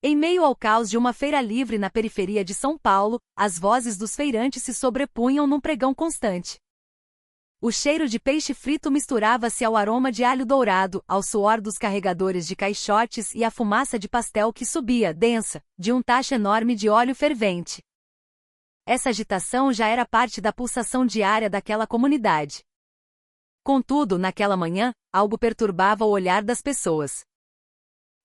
Em meio ao caos de uma feira livre na periferia de São Paulo, as vozes dos feirantes se sobrepunham num pregão constante. O cheiro de peixe frito misturava-se ao aroma de alho dourado, ao suor dos carregadores de caixotes e à fumaça de pastel que subia, densa, de um tacho enorme de óleo fervente. Essa agitação já era parte da pulsação diária daquela comunidade. Contudo, naquela manhã, algo perturbava o olhar das pessoas.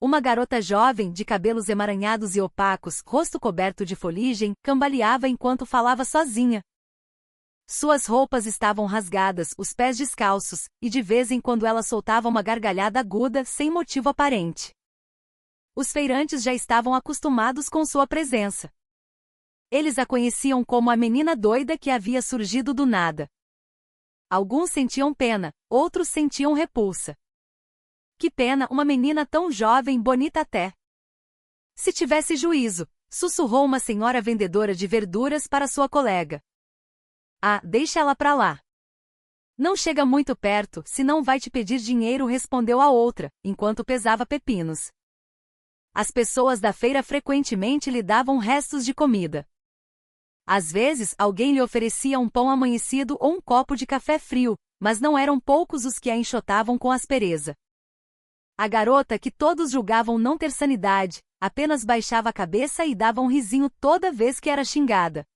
Uma garota jovem, de cabelos emaranhados e opacos, rosto coberto de foligem, cambaleava enquanto falava sozinha. Suas roupas estavam rasgadas, os pés descalços, e de vez em quando ela soltava uma gargalhada aguda, sem motivo aparente. Os feirantes já estavam acostumados com sua presença. Eles a conheciam como a menina doida que havia surgido do nada. Alguns sentiam pena, outros sentiam repulsa. Que pena, uma menina tão jovem, bonita até. Se tivesse juízo, sussurrou uma senhora vendedora de verduras para sua colega. Ah, deixa ela pra lá. Não chega muito perto, senão vai te pedir dinheiro, respondeu a outra, enquanto pesava pepinos. As pessoas da feira frequentemente lhe davam restos de comida. Às vezes, alguém lhe oferecia um pão amanhecido ou um copo de café frio, mas não eram poucos os que a enxotavam com aspereza. A garota, que todos julgavam não ter sanidade, apenas baixava a cabeça e dava um risinho toda vez que era xingada.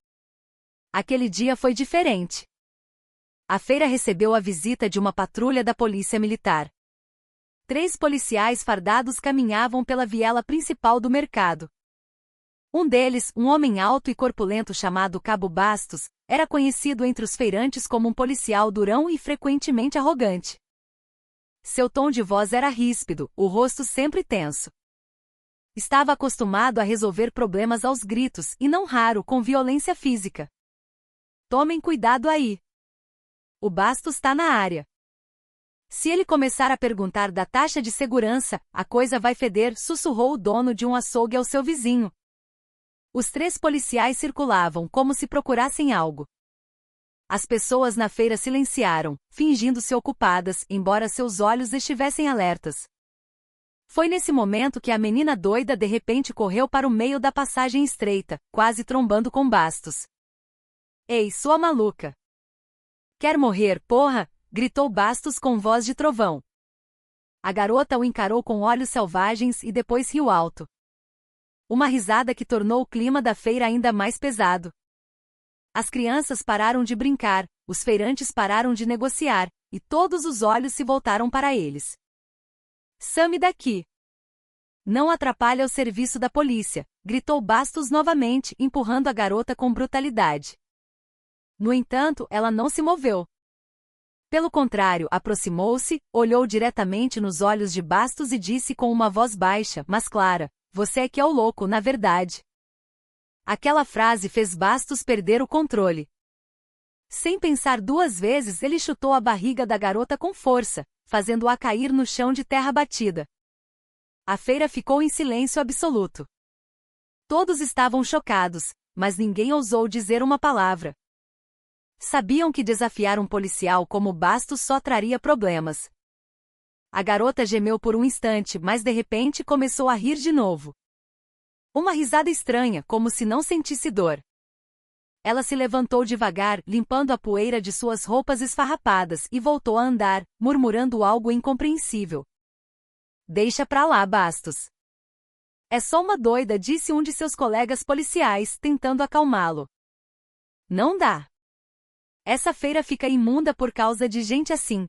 Aquele dia foi diferente. A feira recebeu a visita de uma patrulha da polícia militar. 3 policiais fardados caminhavam pela viela principal do mercado. Um deles, um homem alto e corpulento chamado Cabo Bastos, era conhecido entre os feirantes como um policial durão e frequentemente arrogante. Seu tom de voz era ríspido, o rosto sempre tenso. Estava acostumado a resolver problemas aos gritos e não raro com violência física. Tomem cuidado aí. O Bastos está na área. Se ele começar a perguntar da taxa de segurança, a coisa vai feder, sussurrou o dono de um açougue ao seu vizinho. Os 3 policiais circulavam como se procurassem algo. As pessoas na feira silenciaram, fingindo-se ocupadas, embora seus olhos estivessem alertas. Foi nesse momento que a menina doida de repente correu para o meio da passagem estreita, quase trombando com Bastos. Ei, sua maluca! Quer morrer, porra? Gritou Bastos com voz de trovão. A garota o encarou com olhos selvagens e depois riu alto. Uma risada que tornou o clima da feira ainda mais pesado. As crianças pararam de brincar, os feirantes pararam de negociar, e todos os olhos se voltaram para eles. Some daqui! Não atrapalha o serviço da polícia, gritou Bastos novamente, empurrando a garota com brutalidade. No entanto, ela não se moveu. Pelo contrário, aproximou-se, olhou diretamente nos olhos de Bastos e disse com uma voz baixa, mas clara: você é que é o louco, na verdade. Aquela frase fez Bastos perder o controle. Sem pensar 2 vezes, ele chutou a barriga da garota com força, fazendo-a cair no chão de terra batida. A feira ficou em silêncio absoluto. Todos estavam chocados, mas ninguém ousou dizer uma palavra. Sabiam que desafiar um policial como Bastos só traria problemas. A garota gemeu por um instante, mas de repente começou a rir de novo. Uma risada estranha, como se não sentisse dor. Ela se levantou devagar, limpando a poeira de suas roupas esfarrapadas, e voltou a andar, murmurando algo incompreensível. Deixa pra lá, Bastos. É só uma doida, disse um de seus colegas policiais, tentando acalmá-lo. Não dá. Essa feira fica imunda por causa de gente assim.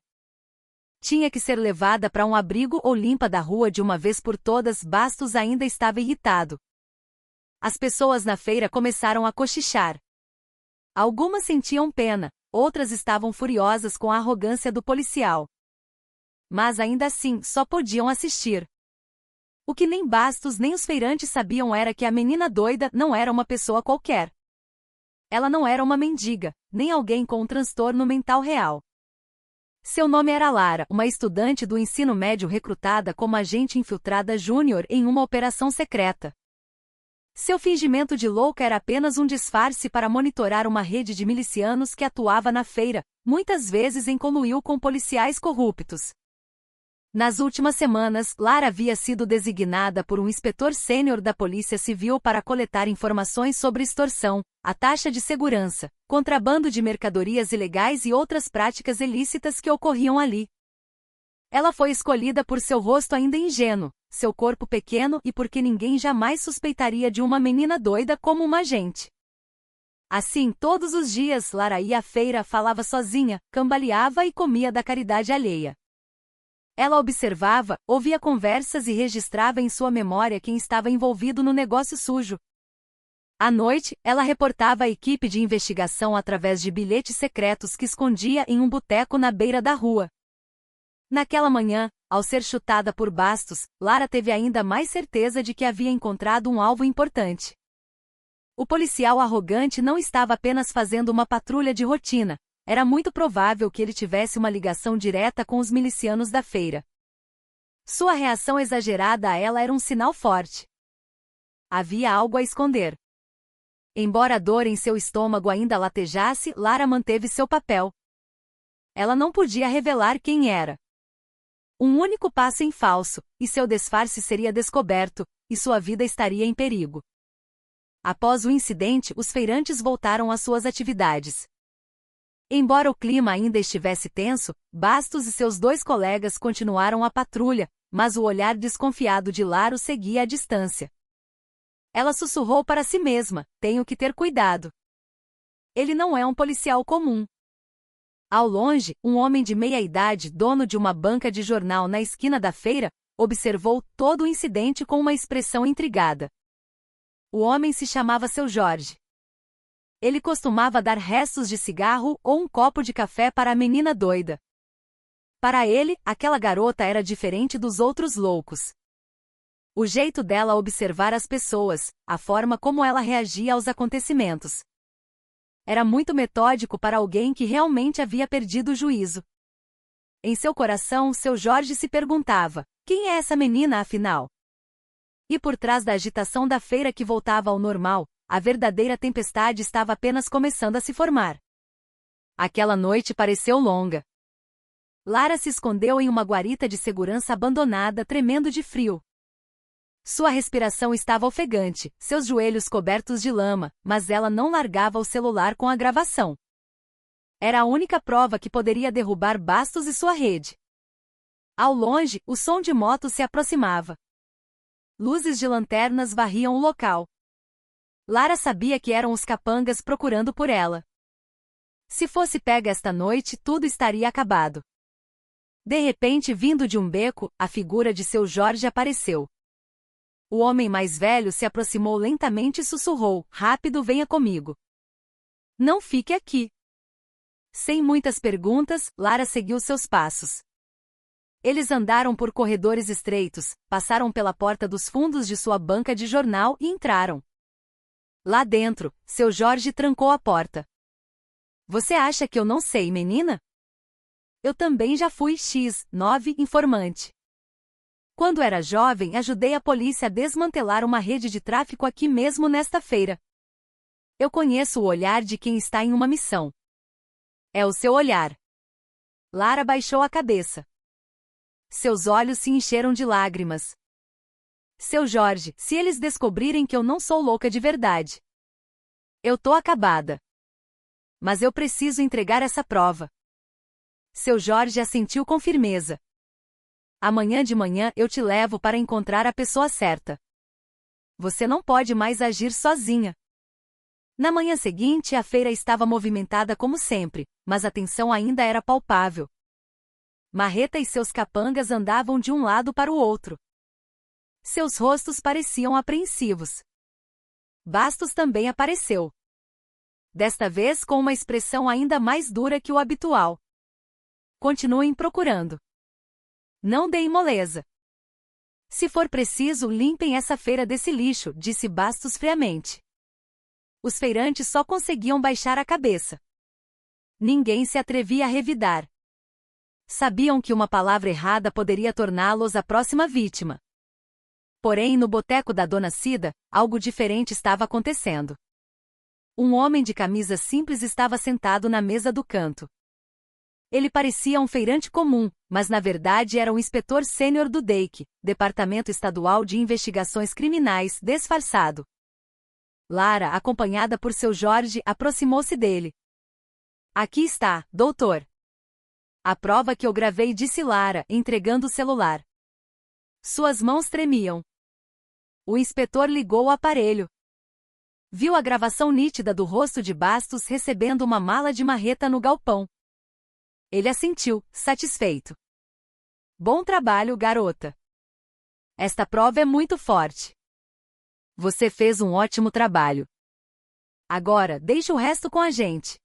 Tinha que ser levada para um abrigo ou limpa da rua de uma vez por todas. Bastos ainda estava irritado. As pessoas na feira começaram a cochichar. Algumas sentiam pena, outras estavam furiosas com a arrogância do policial. Mas ainda assim, só podiam assistir. O que nem Bastos nem os feirantes sabiam era que a menina doida não era uma pessoa qualquer. Ela não era uma mendiga, nem alguém com um transtorno mental real. Seu nome era Lara, uma estudante do ensino médio recrutada como agente infiltrada júnior em uma operação secreta. Seu fingimento de louca era apenas um disfarce para monitorar uma rede de milicianos que atuava na feira, muitas vezes em conluio com policiais corruptos. Nas últimas semanas, Lara havia sido designada por um inspetor sênior da Polícia Civil para coletar informações sobre extorsão, a taxa de segurança, contrabando de mercadorias ilegais e outras práticas ilícitas que ocorriam ali. Ela foi escolhida por seu rosto ainda ingênuo, seu corpo pequeno e porque ninguém jamais suspeitaria de uma menina doida como uma agente. Assim, todos os dias, Lara ia à feira, falava sozinha, cambaleava e comia da caridade alheia. Ela observava, ouvia conversas e registrava em sua memória quem estava envolvido no negócio sujo. À noite, ela reportava à equipe de investigação através de bilhetes secretos que escondia em um boteco na beira da rua. Naquela manhã, ao ser chutada por Bastos, Lara teve ainda mais certeza de que havia encontrado um alvo importante. O policial arrogante não estava apenas fazendo uma patrulha de rotina. Era muito provável que ele tivesse uma ligação direta com os milicianos da feira. Sua reação exagerada a ela era um sinal forte. Havia algo a esconder. Embora a dor em seu estômago ainda latejasse, Lara manteve seu papel. Ela não podia revelar quem era. Um único passo em falso, e seu disfarce seria descoberto, e sua vida estaria em perigo. Após o incidente, os feirantes voltaram às suas atividades. Embora o clima ainda estivesse tenso, Bastos e seus 2 colegas continuaram a patrulha, mas o olhar desconfiado de Lara seguia à distância. Ela sussurrou para si mesma: tenho que ter cuidado. Ele não é um policial comum. Ao longe, um homem de meia-idade, dono de uma banca de jornal na esquina da feira, observou todo o incidente com uma expressão intrigada. O homem se chamava Seu Jorge. Ele costumava dar restos de cigarro ou um copo de café para a menina doida. Para ele, aquela garota era diferente dos outros loucos. O jeito dela observar as pessoas, a forma como ela reagia aos acontecimentos. Era muito metódico para alguém que realmente havia perdido o juízo. Em seu coração, Seu Jorge se perguntava: quem é essa menina afinal? E por trás da agitação da feira que voltava ao normal, a verdadeira tempestade estava apenas começando a se formar. Aquela noite pareceu longa. Lara se escondeu em uma guarita de segurança abandonada, tremendo de frio. Sua respiração estava ofegante, seus joelhos cobertos de lama, mas ela não largava o celular com a gravação. Era a única prova que poderia derrubar Bastos e sua rede. Ao longe, o som de motos se aproximava. Luzes de lanternas varriam o local. Lara sabia que eram os capangas procurando por ela. Se fosse pega esta noite, tudo estaria acabado. De repente, vindo de um beco, a figura de Seu Jorge apareceu. O homem mais velho se aproximou lentamente e sussurrou: rápido, venha comigo. Não fique aqui. Sem muitas perguntas, Lara seguiu seus passos. Eles andaram por corredores estreitos, passaram pela porta dos fundos de sua banca de jornal e entraram. Lá dentro, Seu Jorge trancou a porta. Você acha que eu não sei, menina? Eu também já fui X9 informante. Quando era jovem, ajudei a polícia a desmantelar uma rede de tráfico aqui mesmo nesta feira. Eu conheço o olhar de quem está em uma missão. É o seu olhar. Lara baixou a cabeça. Seus olhos se encheram de lágrimas. Seu Jorge, se eles descobrirem que eu não sou louca de verdade, eu tô acabada. Mas eu preciso entregar essa prova. Seu Jorge assentiu com firmeza. Amanhã de manhã eu te levo para encontrar a pessoa certa. Você não pode mais agir sozinha. Na manhã seguinte, a feira estava movimentada como sempre, mas a tensão ainda era palpável. Marreta e seus capangas andavam de um lado para o outro. Seus rostos pareciam apreensivos. Bastos também apareceu. Desta vez com uma expressão ainda mais dura que o habitual. Continuem procurando. Não deem moleza. Se for preciso, limpem essa feira desse lixo, disse Bastos friamente. Os feirantes só conseguiam baixar a cabeça. Ninguém se atrevia a revidar. Sabiam que uma palavra errada poderia torná-los a próxima vítima. Porém, no boteco da Dona Cida, algo diferente estava acontecendo. Um homem de camisa simples estava sentado na mesa do canto. Ele parecia um feirante comum, mas na verdade era um inspetor sênior do DEIC, Departamento Estadual de Investigações Criminais, disfarçado. Lara, acompanhada por seu Jorge, aproximou-se dele. Aqui está, doutor. A prova que eu gravei, disse Lara, entregando o celular. Suas mãos tremiam. O inspetor ligou o aparelho. Viu a gravação nítida do rosto de Bastos recebendo uma mala de marreta no galpão. Ele assentiu, satisfeito. Bom trabalho, garota. Esta prova é muito forte. Você fez um ótimo trabalho. Agora, deixe o resto com a gente.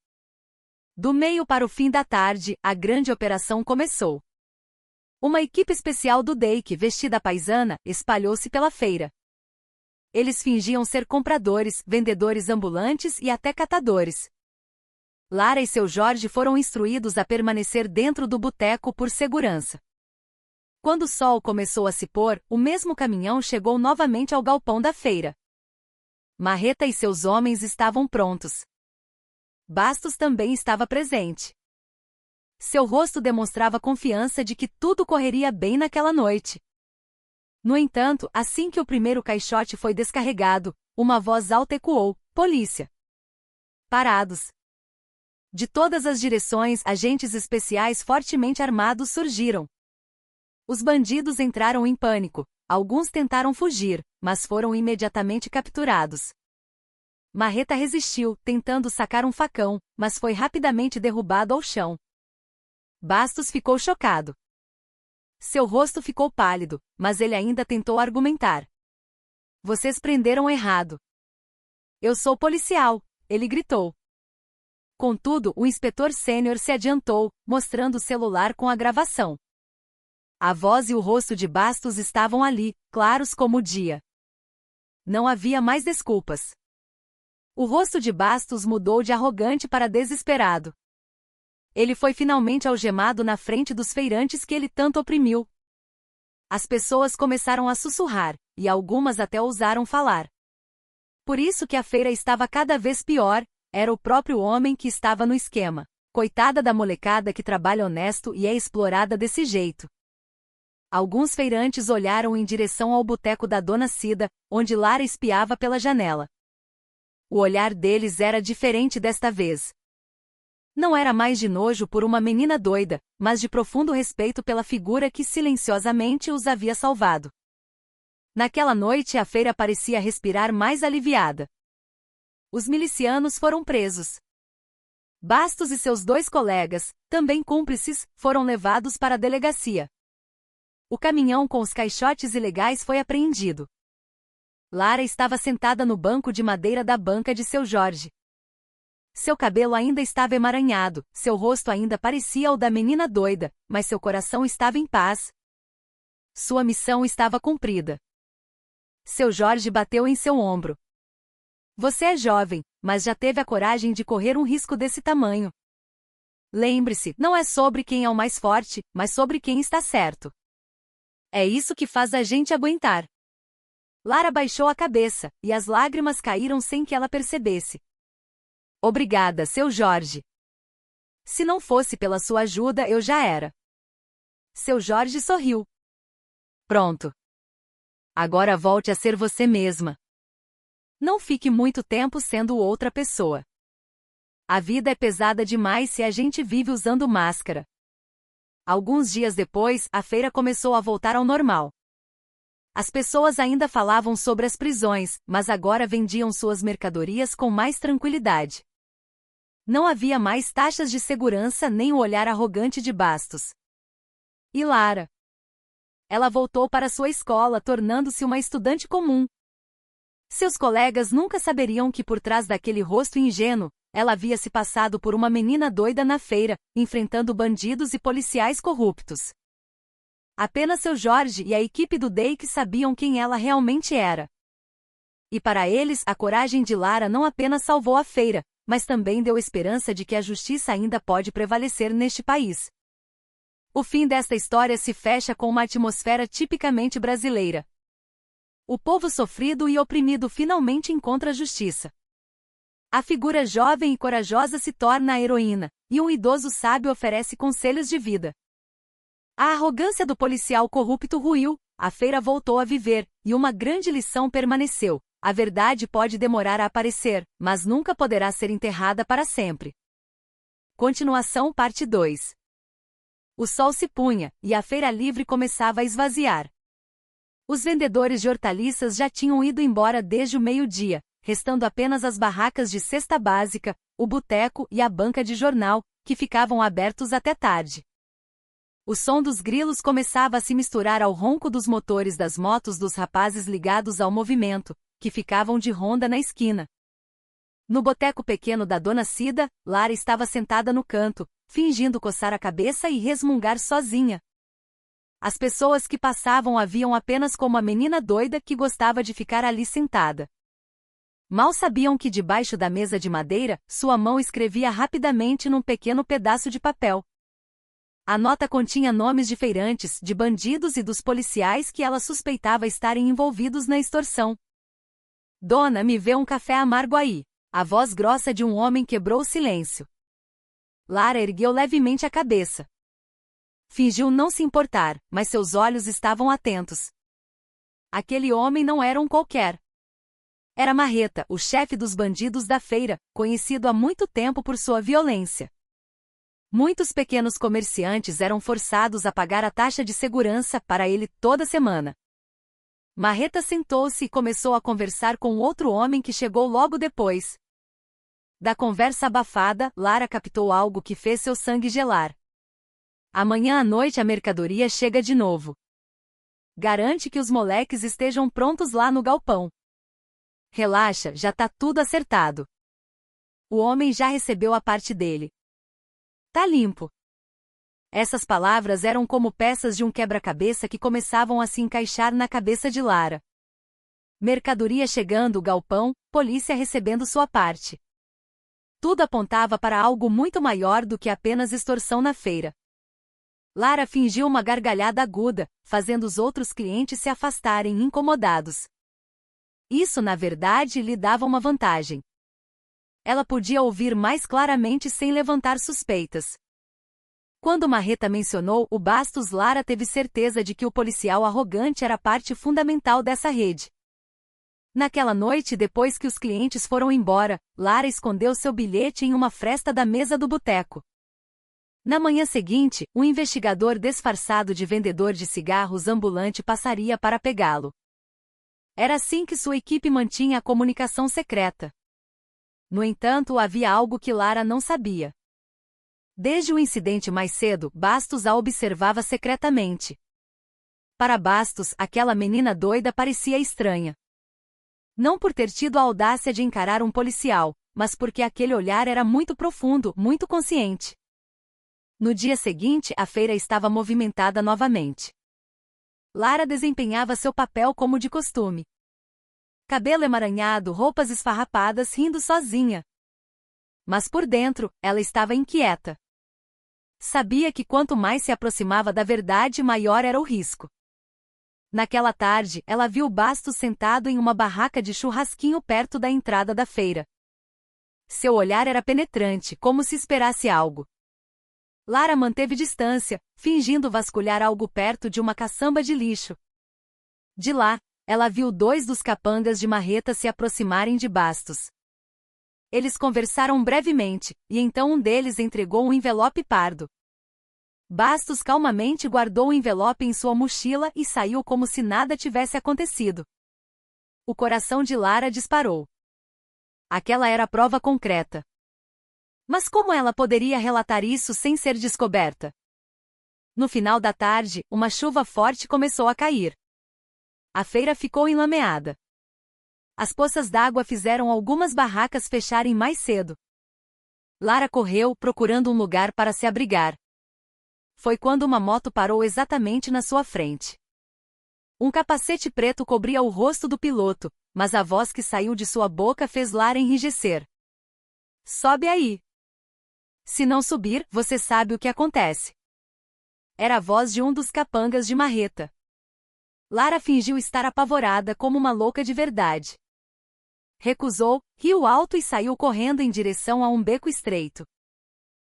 Do meio para o fim da tarde, a grande operação começou. Uma equipe especial do DEIC, vestida paisana, espalhou-se pela feira. Eles fingiam ser compradores, vendedores ambulantes e até catadores. Lara e seu Jorge foram instruídos a permanecer dentro do boteco por segurança. Quando o sol começou a se pôr, o mesmo caminhão chegou novamente ao galpão da feira. Marreta e seus homens estavam prontos. Bastos também estava presente. Seu rosto demonstrava confiança de que tudo correria bem naquela noite. No entanto, assim que o primeiro caixote foi descarregado, uma voz alta ecoou: polícia! Parados! De todas as direções, agentes especiais fortemente armados surgiram. Os bandidos entraram em pânico, alguns tentaram fugir, mas foram imediatamente capturados. Marreta resistiu, tentando sacar um facão, mas foi rapidamente derrubado ao chão. Bastos ficou chocado. Seu rosto ficou pálido, mas ele ainda tentou argumentar. Vocês prenderam errado. Eu sou policial, ele gritou. Contudo, o inspetor sênior se adiantou, mostrando o celular com a gravação. A voz e o rosto de Bastos estavam ali, claros como o dia. Não havia mais desculpas. O rosto de Bastos mudou de arrogante para desesperado. Ele foi finalmente algemado na frente dos feirantes que ele tanto oprimiu. As pessoas começaram a sussurrar, e algumas até ousaram falar. Por isso que a feira estava cada vez pior, era o próprio homem que estava no esquema. Coitada da molecada que trabalha honesto e é explorada desse jeito. Alguns feirantes olharam em direção ao boteco da Dona Cida, onde Lara espiava pela janela. O olhar deles era diferente desta vez. Não era mais de nojo por uma menina doida, mas de profundo respeito pela figura que silenciosamente os havia salvado. Naquela noite a feira parecia respirar mais aliviada. Os milicianos foram presos. Bastos e seus 2 colegas, também cúmplices, foram levados para a delegacia. O caminhão com os caixotes ilegais foi apreendido. Lara estava sentada no banco de madeira da banca de seu Jorge. Seu cabelo ainda estava emaranhado, seu rosto ainda parecia o da menina doida, mas seu coração estava em paz. Sua missão estava cumprida. Seu Jorge bateu em seu ombro. Você é jovem, mas já teve a coragem de correr um risco desse tamanho. Lembre-se, não é sobre quem é o mais forte, mas sobre quem está certo. É isso que faz a gente aguentar. Lara baixou a cabeça, e as lágrimas caíram sem que ela percebesse. Obrigada, seu Jorge. Se não fosse pela sua ajuda, eu já era. Seu Jorge sorriu. Pronto. Agora volte a ser você mesma. Não fique muito tempo sendo outra pessoa. A vida é pesada demais se a gente vive usando máscara. Alguns dias depois, a feira começou a voltar ao normal. As pessoas ainda falavam sobre as prisões, mas agora vendiam suas mercadorias com mais tranquilidade. Não havia mais taxas de segurança nem o olhar arrogante de Bastos. E Lara? Ela voltou para sua escola, tornando-se uma estudante comum. Seus colegas nunca saberiam que por trás daquele rosto ingênuo, ela havia se passado por uma menina doida na feira, enfrentando bandidos e policiais corruptos. Apenas seu Jorge e a equipe do DEIC sabiam quem ela realmente era. E para eles, a coragem de Lara não apenas salvou a feira, mas também deu esperança de que a justiça ainda pode prevalecer neste país. O fim desta história se fecha com uma atmosfera tipicamente brasileira. O povo sofrido e oprimido finalmente encontra justiça. A figura jovem e corajosa se torna a heroína, e um idoso sábio oferece conselhos de vida. A arrogância do policial corrupto ruiu, a feira voltou a viver, e uma grande lição permaneceu: a verdade pode demorar a aparecer, mas nunca poderá ser enterrada para sempre. Continuação parte 2. O sol se punha, e a feira livre começava a esvaziar. Os vendedores de hortaliças já tinham ido embora desde o meio-dia, restando apenas as barracas de cesta básica, o boteco e a banca de jornal, que ficavam abertos até tarde. O som dos grilos começava a se misturar ao ronco dos motores das motos dos rapazes ligados ao movimento, que ficavam de ronda na esquina. No boteco pequeno da Dona Cida, Lara estava sentada no canto, fingindo coçar a cabeça e resmungar sozinha. As pessoas que passavam a viam apenas como a menina doida que gostava de ficar ali sentada. Mal sabiam que debaixo da mesa de madeira, sua mão escrevia rapidamente num pequeno pedaço de papel. A nota continha nomes de feirantes, de bandidos e dos policiais que ela suspeitava estarem envolvidos na extorsão. Dona, me vê um café amargo aí. A voz grossa de um homem quebrou o silêncio. Lara ergueu levemente a cabeça. Fingiu não se importar, mas seus olhos estavam atentos. Aquele homem não era um qualquer. Era Marreta, o chefe dos bandidos da feira, conhecido há muito tempo por sua violência. Muitos pequenos comerciantes eram forçados a pagar a taxa de segurança para ele toda semana. Marreta sentou-se e começou a conversar com outro homem que chegou logo depois. Da conversa abafada, Lara captou algo que fez seu sangue gelar. Amanhã à noite a mercadoria chega de novo. Garante que os moleques estejam prontos lá no galpão. Relaxa, já tá tudo acertado. O homem já recebeu a parte dele. Tá limpo. Essas palavras eram como peças de um quebra-cabeça que começavam a se encaixar na cabeça de Lara. Mercadoria chegando, galpão, polícia recebendo sua parte. Tudo apontava para algo muito maior do que apenas extorsão na feira. Lara fingiu uma gargalhada aguda, fazendo os outros clientes se afastarem incomodados. Isso, na verdade, lhe dava uma vantagem. Ela podia ouvir mais claramente sem levantar suspeitas. Quando Marreta mencionou o Bastos, Lara teve certeza de que o policial arrogante era parte fundamental dessa rede. Naquela noite, depois que os clientes foram embora, Lara escondeu seu bilhete em uma fresta da mesa do boteco. Na manhã seguinte, um investigador disfarçado de vendedor de cigarros ambulante passaria para pegá-lo. Era assim que sua equipe mantinha a comunicação secreta. No entanto, havia algo que Lara não sabia. Desde o incidente mais cedo, Bastos a observava secretamente. Para Bastos, aquela menina doida parecia estranha. Não por ter tido a audácia de encarar um policial, mas porque aquele olhar era muito profundo, muito consciente. No dia seguinte, a feira estava movimentada novamente. Lara desempenhava seu papel como de costume. Cabelo emaranhado, roupas esfarrapadas, rindo sozinha. Mas por dentro, ela estava inquieta. Sabia que quanto mais se aproximava da verdade, maior era o risco. Naquela tarde, ela viu Bastos sentado em uma barraca de churrasquinho perto da entrada da feira. Seu olhar era penetrante, como se esperasse algo. Lara manteve distância, fingindo vasculhar algo perto de uma caçamba de lixo. De lá, ela viu dois dos capangas de Marreta se aproximarem de Bastos. Eles conversaram brevemente, e então um deles entregou um envelope pardo. Bastos calmamente guardou o envelope em sua mochila e saiu como se nada tivesse acontecido. O coração de Lara disparou. Aquela era a prova concreta. Mas como ela poderia relatar isso sem ser descoberta? No final da tarde, uma chuva forte começou a cair. A feira ficou enlameada. As poças d'água fizeram algumas barracas fecharem mais cedo. Lara correu, procurando um lugar para se abrigar. Foi quando uma moto parou exatamente na sua frente. Um capacete preto cobria o rosto do piloto, mas a voz que saiu de sua boca fez Lara enrijecer. Sobe aí. Se não subir, você sabe o que acontece. Era a voz de um dos capangas de Marreta. Lara fingiu estar apavorada como uma louca de verdade. Recusou, riu alto e saiu correndo em direção a um beco estreito.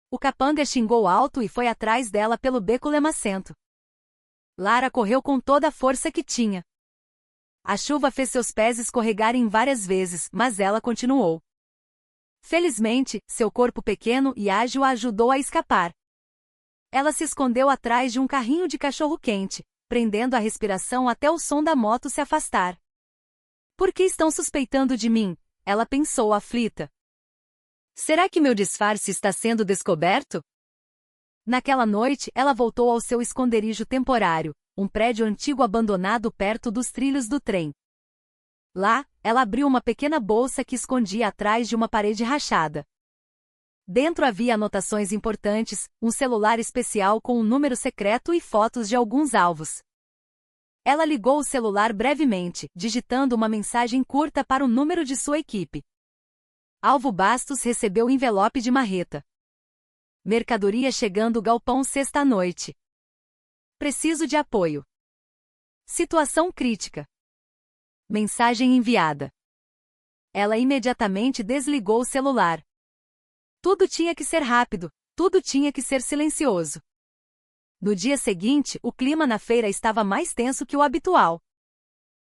O capanga xingou alto e foi atrás dela pelo beco lemacento. Lara correu com toda a força que tinha. A chuva fez seus pés escorregarem várias vezes, mas ela continuou. Felizmente, seu corpo pequeno e ágil a ajudou a escapar. Ela se escondeu atrás de um carrinho de cachorro-quente, prendendo a respiração até o som da moto se afastar. Por que estão suspeitando de mim? Ela pensou aflita. Será que meu disfarce está sendo descoberto? Naquela noite, ela voltou ao seu esconderijo temporário, um prédio antigo abandonado perto dos trilhos do trem. Lá, ela abriu uma pequena bolsa que escondia atrás de uma parede rachada. Dentro havia anotações importantes, um celular especial com um número secreto e fotos de alguns alvos. Ela ligou o celular brevemente, digitando uma mensagem curta para o número de sua equipe. Alvo Bastos recebeu envelope de marreta. Mercadoria chegando galpão sexta-noite. Preciso de apoio. Situação crítica. Mensagem enviada. Ela imediatamente desligou o celular. Tudo tinha que ser rápido, tudo tinha que ser silencioso. No dia seguinte, o clima na feira estava mais tenso que o habitual.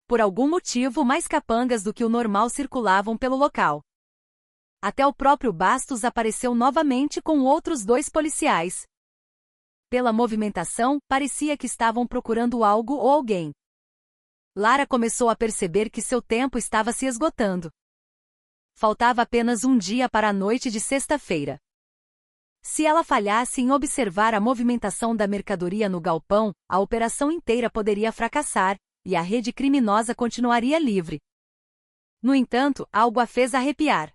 Por algum motivo, mais capangas do que o normal circulavam pelo local. Até o próprio Bastos apareceu novamente com outros 2 policiais. Pela movimentação, parecia que estavam procurando algo ou alguém. Lara começou a perceber que seu tempo estava se esgotando. Faltava apenas um dia para a noite de sexta-feira. Se ela falhasse em observar a movimentação da mercadoria no galpão, a operação inteira poderia fracassar, e a rede criminosa continuaria livre. No entanto, algo a fez arrepiar.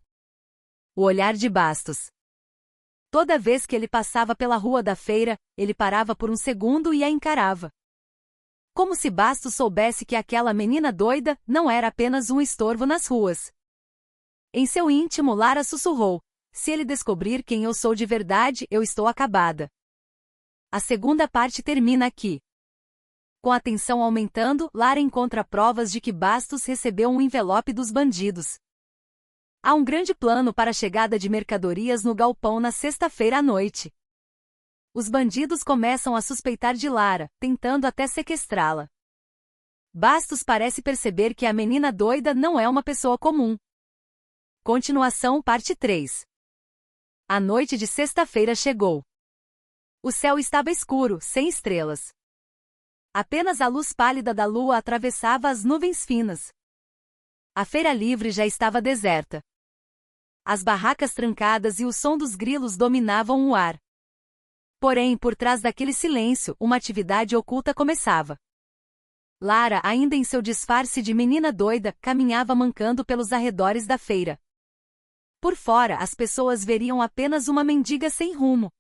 O olhar de Bastos. Toda vez que ele passava pela rua da feira, ele parava por um segundo e a encarava. Como se Bastos soubesse que aquela menina doida não era apenas um estorvo nas ruas. Em seu íntimo, Lara sussurrou: se ele descobrir quem eu sou de verdade, eu estou acabada. A segunda parte termina aqui. Com a tensão aumentando, Lara encontra provas de que Bastos recebeu um envelope dos bandidos. Há um grande plano para a chegada de mercadorias no galpão na sexta-feira à noite. Os bandidos começam a suspeitar de Lara, tentando até sequestrá-la. Bastos parece perceber que a menina doida não é uma pessoa comum. Continuação parte 3. A noite de sexta-feira chegou. O céu estava escuro, sem estrelas. Apenas a luz pálida da lua atravessava as nuvens finas. A feira livre já estava deserta. As barracas trancadas e o som dos grilos dominavam o ar. Porém, por trás daquele silêncio, uma atividade oculta começava. Lara, ainda em seu disfarce de menina doida, caminhava mancando pelos arredores da feira. Por fora, as pessoas veriam apenas uma mendiga sem rumo.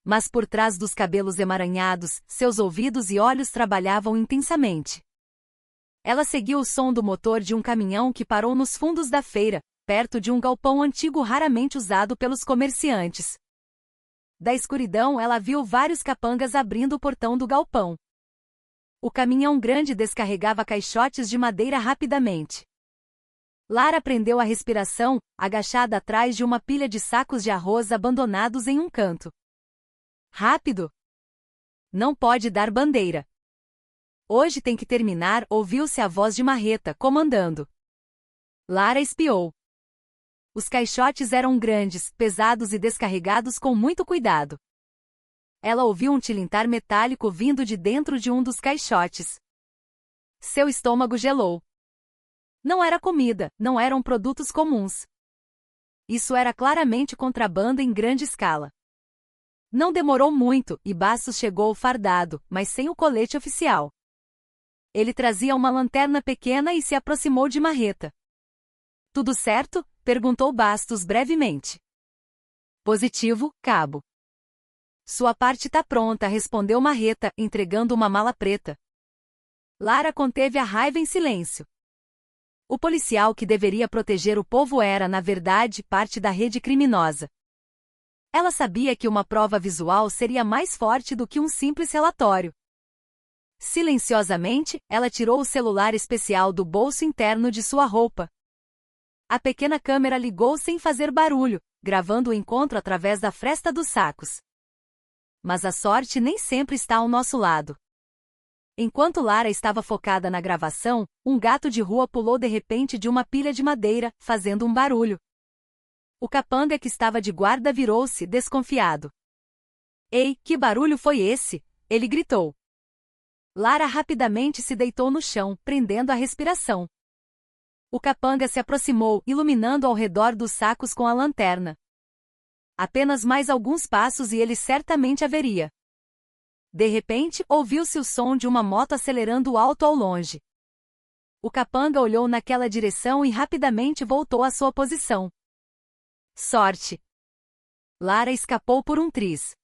Mas por trás dos cabelos emaranhados, seus ouvidos e olhos trabalhavam intensamente. Ela seguiu o som do motor de um caminhão que parou nos fundos da feira, perto de um galpão antigo raramente usado pelos comerciantes. Da escuridão, ela viu vários capangas abrindo o portão do galpão. O caminhão grande descarregava caixotes de madeira rapidamente. Lara prendeu a respiração, agachada atrás de uma pilha de sacos de arroz abandonados em um canto. Rápido! Não pode dar bandeira. Hoje tem que terminar, ouviu-se a voz de Marreta, comandando. Lara espiou. Os caixotes eram grandes, pesados e descarregados com muito cuidado. Ela ouviu um tilintar metálico vindo de dentro de um dos caixotes. Seu estômago gelou. Não era comida, não eram produtos comuns. Isso era claramente contrabando em grande escala. Não demorou muito, e Bastos chegou fardado, mas sem o colete oficial. Ele trazia uma lanterna pequena e se aproximou de Marreta. Tudo certo? Perguntou Bastos brevemente. Positivo, cabo. Sua parte tá pronta, respondeu Marreta, entregando uma mala preta. Lara conteve a raiva em silêncio. O policial que deveria proteger o povo era, na verdade, parte da rede criminosa. Ela sabia que uma prova visual seria mais forte do que um simples relatório. Silenciosamente, ela tirou o celular especial do bolso interno de sua roupa. A pequena câmera ligou sem fazer barulho, gravando o encontro através da fresta dos sacos. Mas a sorte nem sempre está ao nosso lado. Enquanto Lara estava focada na gravação, um gato de rua pulou de repente de uma pilha de madeira, fazendo um barulho. O capanga que estava de guarda virou-se, desconfiado. Ei, que barulho foi esse? Ele gritou. Lara rapidamente se deitou no chão, prendendo a respiração. O capanga se aproximou, iluminando ao redor dos sacos com a lanterna. Apenas mais alguns passos e ele certamente haveria. De repente, ouviu-se o som de uma moto acelerando alto ao longe. O capanga olhou naquela direção e rapidamente voltou à sua posição. Sorte! Lara escapou por um triz.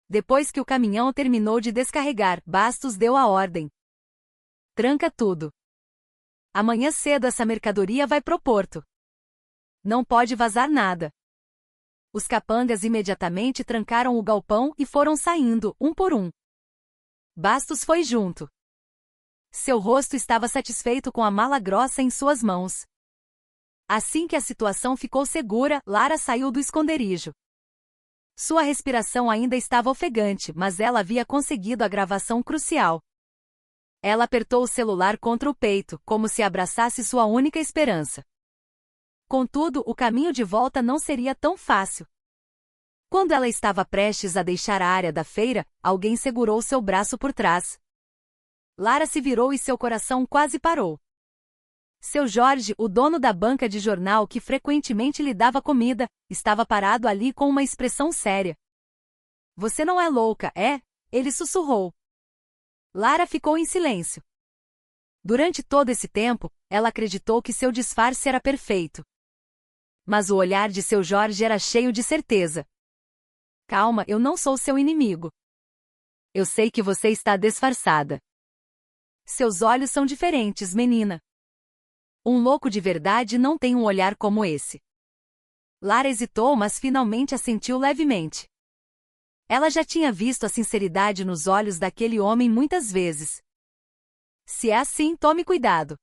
Depois que o caminhão terminou de descarregar, Bastos deu a ordem. Tranca tudo. Amanhã cedo essa mercadoria vai pro porto. Não pode vazar nada. Os capangas imediatamente trancaram o galpão e foram saindo, um por um. Bastos foi junto. Seu rosto estava satisfeito com a mala grossa em suas mãos. Assim que a situação ficou segura, Lara saiu do esconderijo. Sua respiração ainda estava ofegante, mas ela havia conseguido a gravação crucial. Ela apertou o celular contra o peito, como se abraçasse sua única esperança. Contudo, o caminho de volta não seria tão fácil. Quando ela estava prestes a deixar a área da feira, alguém segurou seu braço por trás. Lara se virou e seu coração quase parou. Seu Jorge, o dono da banca de jornal que frequentemente lhe dava comida, estava parado ali com uma expressão séria. Você não é louca, é? Ele sussurrou. Lara ficou em silêncio. Durante todo esse tempo, ela acreditou que seu disfarce era perfeito. Mas o olhar de seu Jorge era cheio de certeza. Calma, eu não sou seu inimigo. Eu sei que você está disfarçada. Seus olhos são diferentes, menina. Um louco de verdade não tem um olhar como esse. Lara hesitou, mas finalmente assentiu levemente. Ela já tinha visto a sinceridade nos olhos daquele homem muitas vezes. Se é assim, tome cuidado.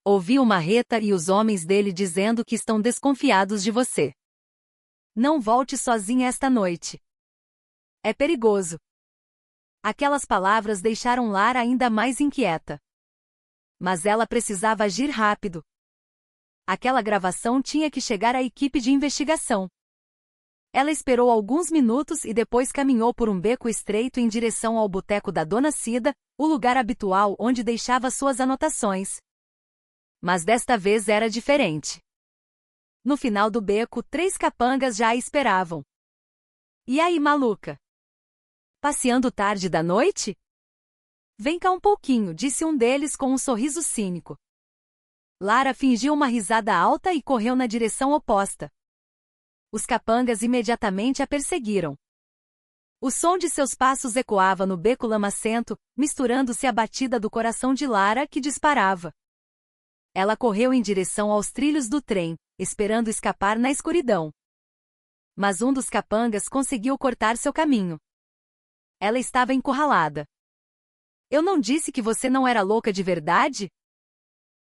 Ouvi o Marreta e os homens dele dizendo que estão desconfiados de você. Não volte sozinha esta noite. É perigoso. Aquelas palavras deixaram Lara ainda mais inquieta. Mas ela precisava agir rápido. Aquela gravação tinha que chegar à equipe de investigação. Ela esperou alguns minutos e depois caminhou por um beco estreito em direção ao boteco da Dona Cida, o lugar habitual onde deixava suas anotações. Mas desta vez era diferente. No final do beco, 3 capangas já a esperavam. E aí, maluca? Passeando tarde da noite? Vem cá um pouquinho, disse um deles com um sorriso cínico. Lara fingiu uma risada alta e correu na direção oposta. Os capangas imediatamente a perseguiram. O som de seus passos ecoava no beco lamacento, misturando-se à batida do coração de Lara, que disparava. Ela correu em direção aos trilhos do trem, esperando escapar na escuridão. Mas um dos capangas conseguiu cortar seu caminho. Ela estava encurralada. Eu não disse que você não era louca de verdade?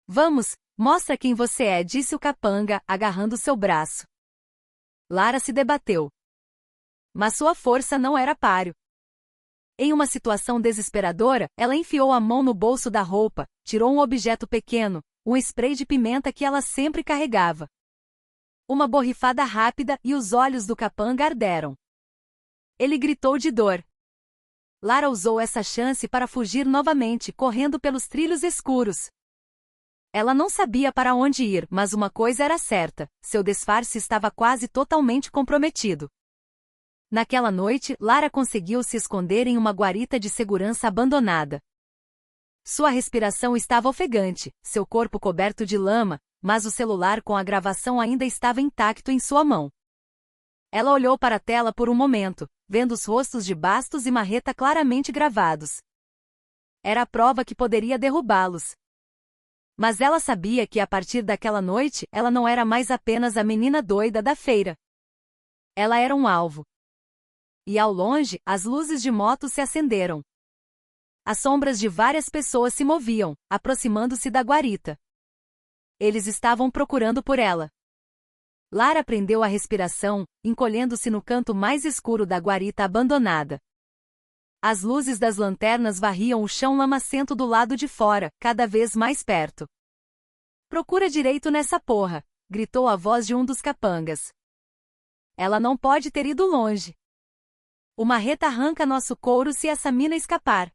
Vamos, mostra quem você é, disse o capanga, agarrando seu braço. Lara se debateu. Mas sua força não era páreo. Em uma situação desesperadora, ela enfiou a mão no bolso da roupa, tirou um objeto pequeno, um spray de pimenta que ela sempre carregava. Uma borrifada rápida e os olhos do capanga arderam. Ele gritou de dor. Lara usou essa chance para fugir novamente, correndo pelos trilhos escuros. Ela não sabia para onde ir, mas uma coisa era certa: seu disfarce estava quase totalmente comprometido. Naquela noite, Lara conseguiu se esconder em uma guarita de segurança abandonada. Sua respiração estava ofegante, seu corpo coberto de lama, mas o celular com a gravação ainda estava intacto em sua mão. Ela olhou para a tela por um momento, vendo os rostos de Bastos e Marreta claramente gravados. Era a prova que poderia derrubá-los. Mas ela sabia que a partir daquela noite, ela não era mais apenas a menina doida da feira. Ela era um alvo. E ao longe, as luzes de moto se acenderam. As sombras de várias pessoas se moviam, aproximando-se da guarita. Eles estavam procurando por ela. Lara prendeu a respiração, encolhendo-se no canto mais escuro da guarita abandonada. As luzes das lanternas varriam o chão lamacento do lado de fora, cada vez mais perto. "Procura direito nessa porra", gritou a voz de um dos capangas. "Ela não pode ter ido longe. O marreta arranca nosso couro se essa mina escapar."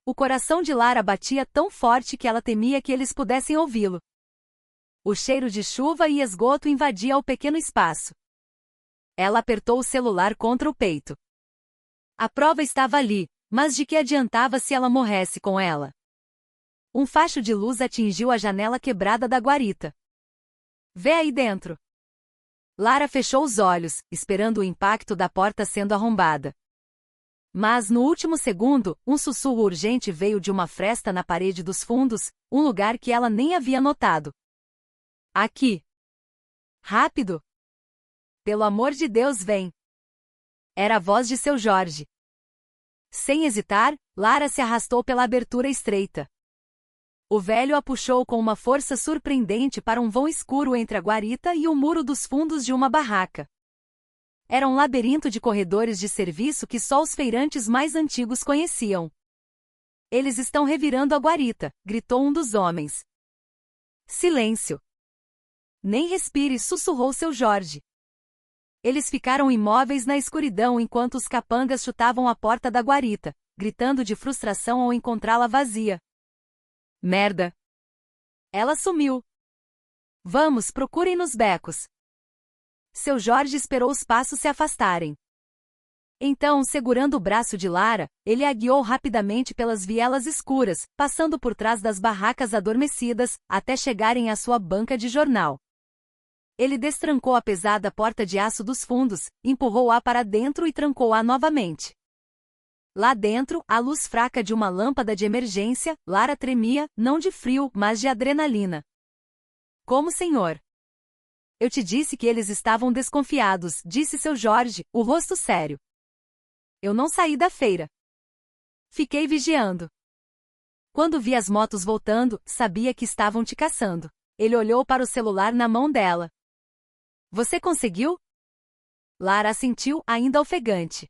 O coração de Lara batia tão forte que ela temia que eles pudessem ouvi-lo. O cheiro de chuva e esgoto invadia o pequeno espaço. Ela apertou o celular contra o peito. A prova estava ali, mas de que adiantava se ela morresse com ela? Um facho de luz atingiu a janela quebrada da guarita. "Vê aí dentro." Lara fechou os olhos, esperando o impacto da porta sendo arrombada. Mas no último segundo, um sussurro urgente veio de uma fresta na parede dos fundos, um lugar que ela nem havia notado. "Aqui. Rápido. Pelo amor de Deus, vem." Era a voz de seu Jorge. Sem hesitar, Lara se arrastou pela abertura estreita. O velho a puxou com uma força surpreendente para um vão escuro entre a guarita e o muro dos fundos de uma barraca. Era um labirinto de corredores de serviço que só os feirantes mais antigos conheciam. "Eles estão revirando a guarita", gritou um dos homens. "Silêncio. Nem respire", sussurrou seu Jorge. Eles ficaram imóveis na escuridão enquanto os capangas chutavam a porta da guarita, gritando de frustração ao encontrá-la vazia. "Merda. Ela sumiu. Vamos, procurem nos becos." Seu Jorge esperou os passos se afastarem. Então, segurando o braço de Lara, ele a guiou rapidamente pelas vielas escuras, passando por trás das barracas adormecidas, até chegarem à sua banca de jornal. Ele destrancou a pesada porta de aço dos fundos, empurrou-a para dentro e trancou-a novamente. Lá dentro, à luz fraca de uma lâmpada de emergência, Lara tremia, não de frio, mas de adrenalina. "Como, senhor?" "Eu te disse que eles estavam desconfiados", disse seu Jorge, o rosto sério. "Eu não saí da feira. Fiquei vigiando. Quando vi as motos voltando, sabia que estavam te caçando." Ele olhou para o celular na mão dela. "Você conseguiu?" Lara assentiu, ainda ofegante.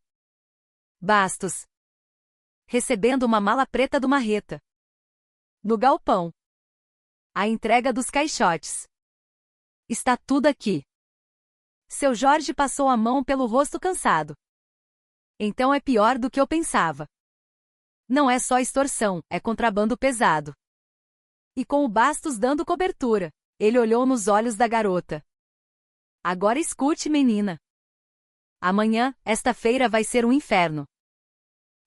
"Bastos. Recebendo uma mala preta do marreta. No galpão. A entrega dos caixotes. Está tudo aqui." Seu Jorge passou a mão pelo rosto cansado. "Então é pior do que eu pensava. Não é só extorsão, é contrabando pesado." E com o Bastos dando cobertura, ele olhou nos olhos da garota. "Agora escute, menina. Amanhã, esta feira vai ser um inferno.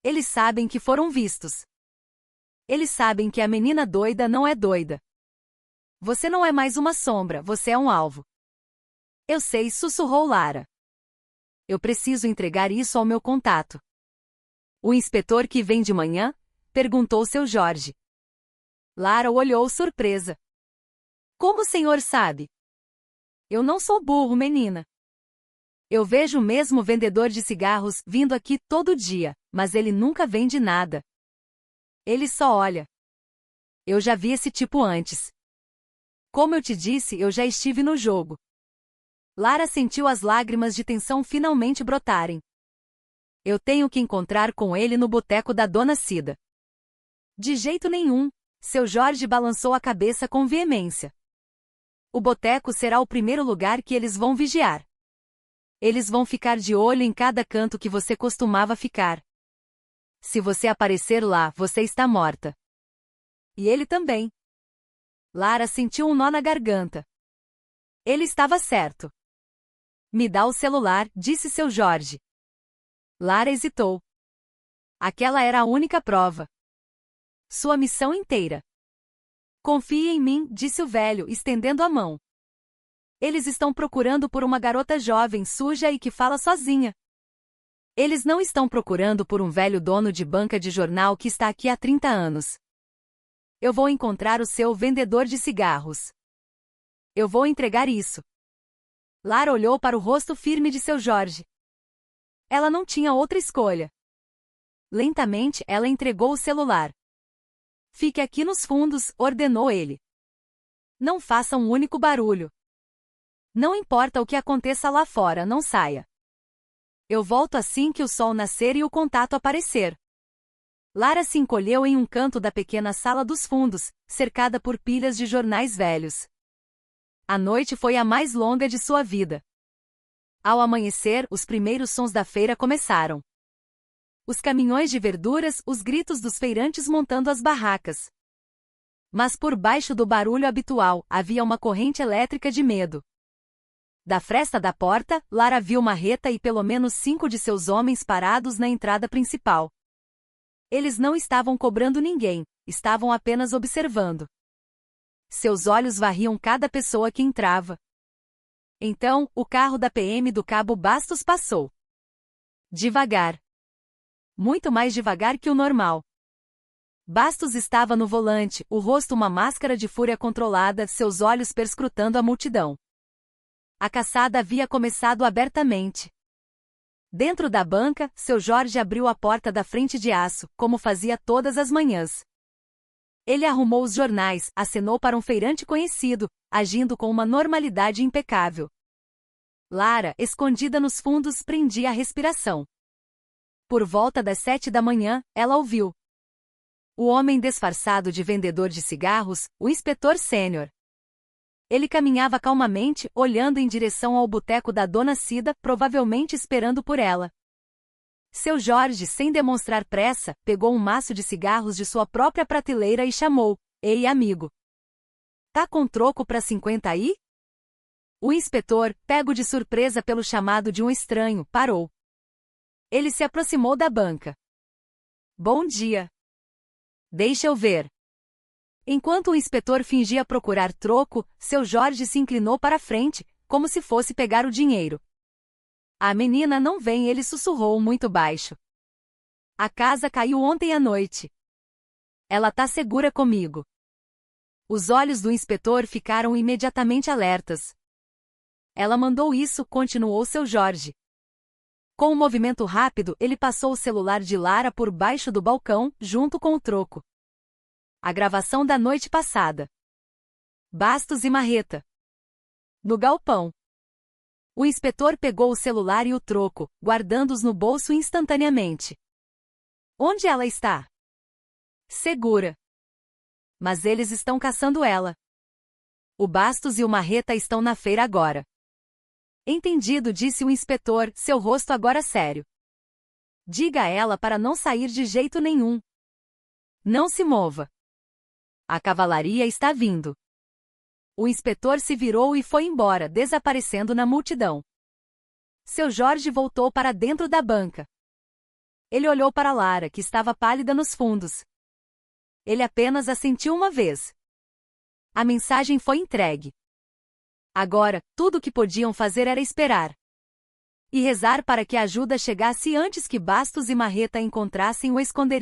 Eles sabem que foram vistos. Eles sabem que a menina doida não é doida. Você não é mais uma sombra, você é um alvo." "Eu sei", sussurrou Lara. "Eu preciso entregar isso ao meu contato." "O inspetor que vem de manhã?" perguntou seu Jorge. Lara olhou surpresa. "Como o senhor sabe?" "Eu não sou burro, menina. Eu vejo o mesmo vendedor de cigarros vindo aqui todo dia, mas ele nunca vende nada. Ele só olha. Eu já vi esse tipo antes. Como eu te disse, eu já estive no jogo." Lara sentiu as lágrimas de tensão finalmente brotarem. "Eu tenho que encontrar com ele no boteco da Dona Cida." "De jeito nenhum." Seu Jorge balançou a cabeça com veemência. "O boteco será o primeiro lugar que eles vão vigiar. Eles vão ficar de olho em cada canto que você costumava ficar. Se você aparecer lá, você está morta." "E ele também." Lara sentiu um nó na garganta. Ele estava certo. "Me dá o celular", disse seu Jorge. Lara hesitou. Aquela era a única prova. Sua missão inteira. "Confie em mim", disse o velho, estendendo a mão. "Eles estão procurando por uma garota jovem, suja e que fala sozinha. Eles não estão procurando por um velho dono de banca de jornal que está aqui há 30 anos. Eu vou encontrar o seu vendedor de cigarros. Eu vou entregar isso." Lara olhou para o rosto firme de seu Jorge. Ela não tinha outra escolha. Lentamente, ela entregou o celular. "Fique aqui nos fundos", ordenou ele. Não faça um único barulho. Não importa o que aconteça lá fora, não saia. Eu volto assim que o sol nascer e o contato aparecer. Lara se encolheu em um canto da pequena sala dos fundos, cercada por pilhas de jornais velhos. A noite foi a mais longa de sua vida. Ao amanhecer, os primeiros sons da feira começaram. Os caminhões de verduras, os gritos dos feirantes montando as barracas. Mas por baixo do barulho habitual, havia uma corrente elétrica de medo. Da fresta da porta, Lara viu Marreta e pelo menos 5 de seus homens parados na entrada principal. Eles não estavam cobrando ninguém, estavam apenas observando. Seus olhos varriam cada pessoa que entrava. Então, o carro da PM do Cabo Bastos passou. Devagar. Muito mais devagar que o normal. Bastos estava no volante, o rosto uma máscara de fúria controlada, seus olhos perscrutando a multidão. A caçada havia começado abertamente. Dentro da banca, seu Jorge abriu a porta da frente de aço, como fazia todas as manhãs. Ele arrumou os jornais, acenou para um feirante conhecido, agindo com uma normalidade impecável. Lara, escondida nos fundos, prendia a respiração. Por volta das 7 da manhã, ela ouviu. O homem disfarçado de vendedor de cigarros, o inspetor sênior. Ele caminhava calmamente, olhando em direção ao boteco da Dona Cida, provavelmente esperando por ela. Seu Jorge, sem demonstrar pressa, pegou um maço de cigarros de sua própria prateleira e chamou: "Ei, amigo. Tá com troco pra 50 aí?" O inspetor, pego de surpresa pelo chamado de um estranho, parou. Ele se aproximou da banca. "Bom dia. Deixa eu ver." Enquanto o inspetor fingia procurar troco, seu Jorge se inclinou para a frente, como se fosse pegar o dinheiro. "A menina não vem", ele sussurrou muito baixo. "A casa caiu ontem à noite. Ela tá segura comigo." Os olhos do inspetor ficaram imediatamente alertas. "Ela mandou isso", continuou seu Jorge. Com um movimento rápido, ele passou o celular de Lara por baixo do balcão, junto com o troco. A gravação da noite passada. Bastos e Marreta. No galpão. O inspetor pegou o celular e o troco, guardando-os no bolso instantaneamente. "Onde ela está?" "Segura. Mas eles estão caçando ela. O Bastos e o Marreta estão na feira agora." "Entendido", disse o inspetor, seu rosto agora sério. "Diga a ela para não sair de jeito nenhum. Não se mova. A cavalaria está vindo." O inspetor se virou e foi embora, desaparecendo na multidão. Seu Jorge voltou para dentro da banca. Ele olhou para Lara, que estava pálida nos fundos. Ele apenas assentiu uma vez. A mensagem foi entregue. Agora, tudo o que podiam fazer era esperar. E rezar para que a ajuda chegasse antes que Bastos e Marreta encontrassem o esconderijo.